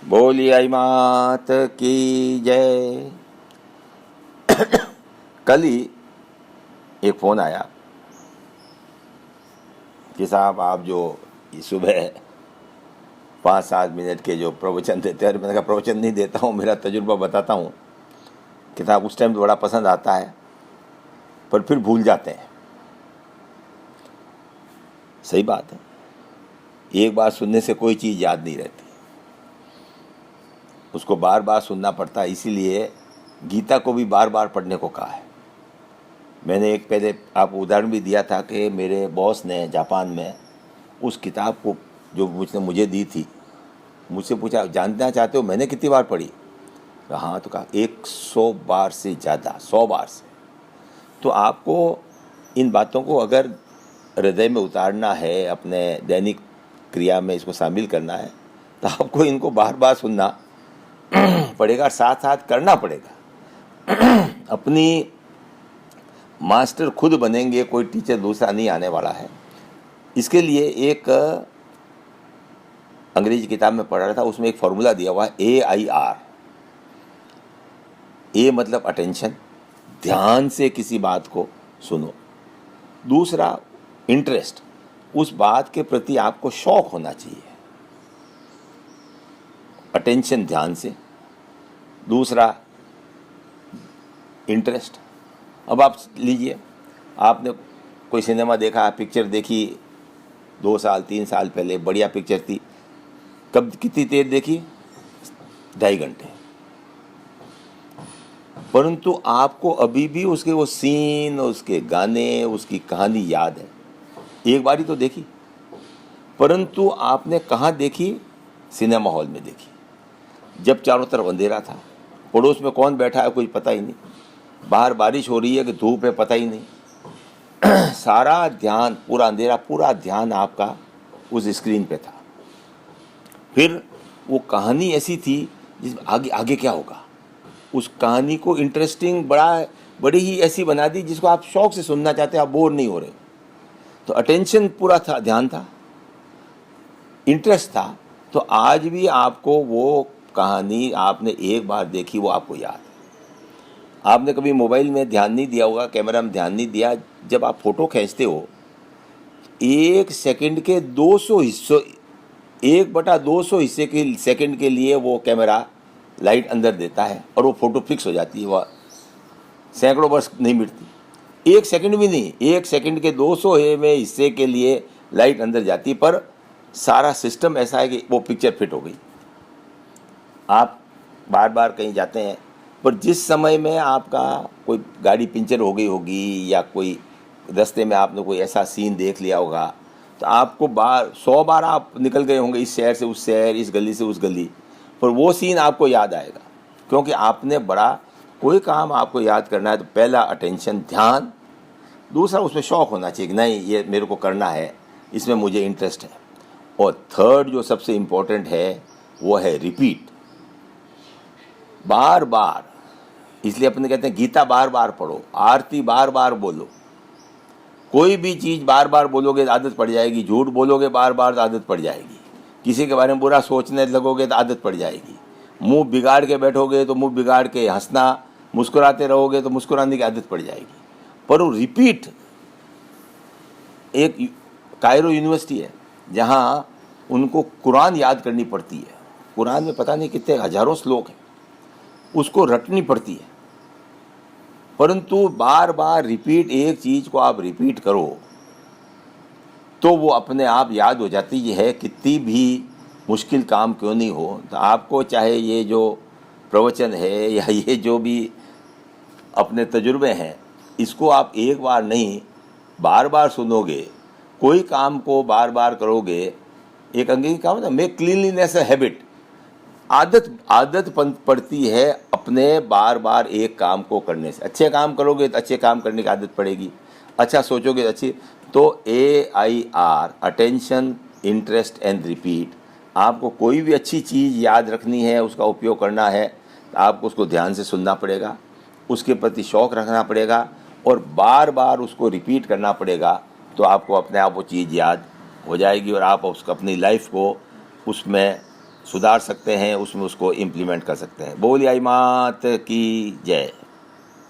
बोली आई मात की जय। कल ही एक फ़ोन आया कि साहब आप जो सुबह 5-7 मिनट के जो प्रवचन देते हैं, मैंने कहा प्रवचन नहीं देता हूँ, मेरा तजुर्बा बताता हूँ कि साहब उस टाइम तो बड़ा पसंद आता है पर फिर भूल जाते हैं। सही बात है, एक बार सुनने से कोई चीज़ याद नहीं रहती, उसको बार बार सुनना पड़ता है। इसीलिए गीता को भी बार बार पढ़ने को कहा है। मैंने एक पहले आपको उदाहरण भी दिया था कि मेरे बॉस ने जापान में उस किताब को जो मुझे दी थी, मुझसे पूछा जानना चाहते हो मैंने कितनी बार पढ़ी? हाँ, तो कहा 100 बार से ज़्यादा, 100 बार से। तो आपको इन बातों को अगर हृदय में उतारना है, अपने दैनिक क्रिया में इसको शामिल करना है, तो आपको इनको बार बार सुनना पड़ेगा, साथ साथ करना पड़ेगा। अपनी मास्टर खुद बनेंगे, कोई टीचर दूसरा नहीं आने वाला है। इसके लिए एक अंग्रेजी किताब में पढ़ रहा था, उसमें एक फॉर्मूला दिया हुआ है AIR। ए मतलब अटेंशन, ध्यान से किसी बात को सुनो। दूसरा इंटरेस्ट, उस बात के प्रति आपको शौक होना चाहिए, अटेंशन ध्यान से। दूसरा इंटरेस्ट। अब आप लीजिए, आपने कोई सिनेमा देखा, पिक्चर देखी 2 साल 3 साल पहले, बढ़िया पिक्चर थी, कब कितनी देर देखी? 2.5 घंटे। परंतु आपको अभी भी उसके वो सीन, उसके गाने, उसकी कहानी याद है। एक बारी तो देखी, परंतु आपने कहाँ देखी? सिनेमा हॉल में देखी, जब चारों तरफ अंधेरा था, पड़ोस में कौन बैठा है कुछ पता ही नहीं, बाहर बारिश हो रही है कि धूप है पता ही नहीं। सारा ध्यान, पूरा अंधेरा, पूरा ध्यान आपका उस स्क्रीन पे था। फिर वो कहानी ऐसी थी जिसमें आगे आगे क्या होगा, उस कहानी को इंटरेस्टिंग, बड़ी ही ऐसी बना दी जिसको आप शौक से सुनना चाहते हैं, आप बोर नहीं हो रहे। तो अटेंशन पूरा था, ध्यान था, इंटरेस्ट था। तो आज भी आपको वो कहानी आपने एक बार देखी, वो आपको याद है। आपने कभी मोबाइल में ध्यान नहीं दिया होगा, कैमरा में ध्यान नहीं दिया, जब आप फोटो खींचते हो 1 सेकंड के 200 हिस्सों, 1/200 हिस्से के सेकंड के लिए वो कैमरा लाइट अंदर देता है और वो फोटो फिक्स हो जाती है, वह सैकड़ों वर्ष नहीं मिटती। 1 सेकंड भी नहीं, 1 सेकंड के 200वें हिस्से के लिए लाइट अंदर जाती है, पर सारा सिस्टम ऐसा है कि वो पिक्चर फिट हो गई। आप बार बार कहीं जाते हैं, पर जिस समय में आपका कोई गाड़ी पंचर हो गई होगी या कोई रास्ते में आपने कोई ऐसा सीन देख लिया होगा, तो आपको 100 बार आप निकल गए होंगे, इस शहर से उस शहर, इस गली से उस गली, पर वो सीन आपको याद आएगा क्योंकि आपने कोई काम आपको याद करना है तो पहला अटेंशन, ध्यान। दूसरा उसमें शौक होना चाहिए कि नहीं ये मेरे को करना है, इसमें मुझे इंटरेस्ट है। और थर्ड जो सबसे इम्पोर्टेंट है वो है रिपीट, बार बार। इसलिए अपने कहते हैं गीता बार बार पढ़ो, आरती बार बार बोलो। कोई भी चीज़ बार बार बोलोगे तो आदत पड़ जाएगी, झूठ बोलोगे बार बार तो आदत पड़ जाएगी, किसी के बारे में बुरा सोचने लगोगे तो आदत पड़ जाएगी, मुंह बिगाड़ के बैठोगे तो मुंह बिगाड़ के हंसना, मुस्कुराते रहोगे तो मुस्कुराने की आदत पड़ जाएगी। पर वो रिपीट, एक कायरो यूनिवर्सिटी है जहाँ उनको कुरान याद करनी पड़ती है। कुरान में पता नहीं कितने हजारों श्लोक हैं, उसको रटनी पड़ती है। परंतु बार बार रिपीट, एक चीज़ को आप रिपीट करो तो वो अपने आप याद हो जाती है। कितनी भी मुश्किल काम क्यों नहीं हो, तो आपको चाहे ये जो प्रवचन है या ये जो भी अपने तजुर्बे हैं, इसको आप एक बार नहीं बार बार सुनोगे, कोई काम को बार बार करोगे। एक अंग्रेजी कहा ना, मेक क्लीनलीनेस अ हैबिट। आदत पड़ती है अपने बार बार एक काम को करने से। अच्छे काम करोगे तो अच्छे काम करने की आदत पड़ेगी, अच्छा सोचोगे अच्छी। तो AIR, attention, interest and repeat. आपको कोई भी अच्छी चीज़ याद रखनी है, उसका उपयोग करना है, तो आपको उसको ध्यान से सुनना पड़ेगा, उसके प्रति शौक़ रखना पड़ेगा और बार बार उसको रिपीट करना पड़ेगा। तो आपको अपने आप वो चीज़ याद हो जाएगी और आप उसको अपनी लाइफ को उसमें सुधार सकते हैं, उसमें उसको इम्प्लीमेंट कर सकते हैं। बोलिए आई मात की जय।